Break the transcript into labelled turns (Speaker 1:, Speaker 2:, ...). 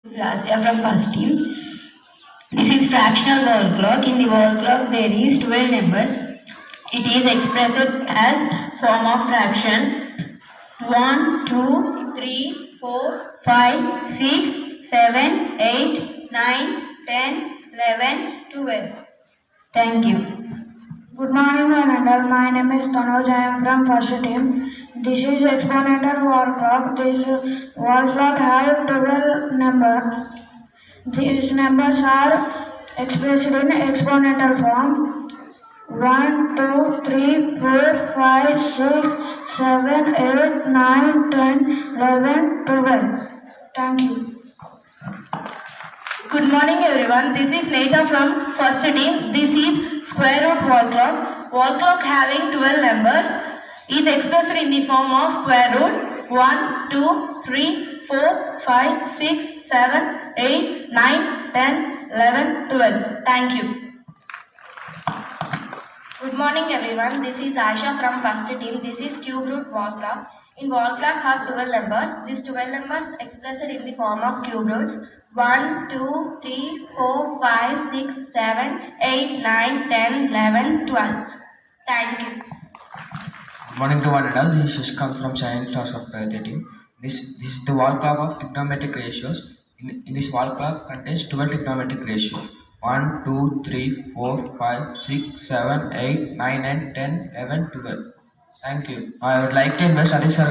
Speaker 1: Gracia from first team. This is fractional wall clock. In the wall clock there is 12 numbers. It is expressed as form of fraction 1, 2, 3, 4, 5, 6, 7, 8, 9, 10, 11, 12. Thank you.
Speaker 2: Good morning, my name is Tanuj. I am from first team. This is exponential wall clock. This wall clock has 12 numbers. These numbers are expressed in exponential form 1, 2, 3, 4, 5, 6, 7, 8, 9, 10, 11, 12. Thank you.
Speaker 3: Good morning everyone. This is Neita from first team. This is square root wall clock. Wall clock having 12 numbers is expressed in the form of square root 1, 2, 3, 4, 5, 6, 7, 8, 9, 10, 11, 12. Thank you.
Speaker 4: Good morning everyone. This is Aisha from first team. This is cube root wall clock. In wall clock have 12 numbers. These 12 numbers expressed in the form of cube roots 1, 2, 3, 4, 5, 6, 7, 8, 9, 10, 11, 12. Thank you.
Speaker 5: Good morning to one and all. This is Shishkant from science class of PRAGATHI. This is the wall clock of trigonometric ratios. In this wall clock contains 12 trigonometric ratios. 1, 2, 3, 4, 5, 6, 7, 8, 9 and 10, 11, 12. Thank you. I would like to invite Satish sir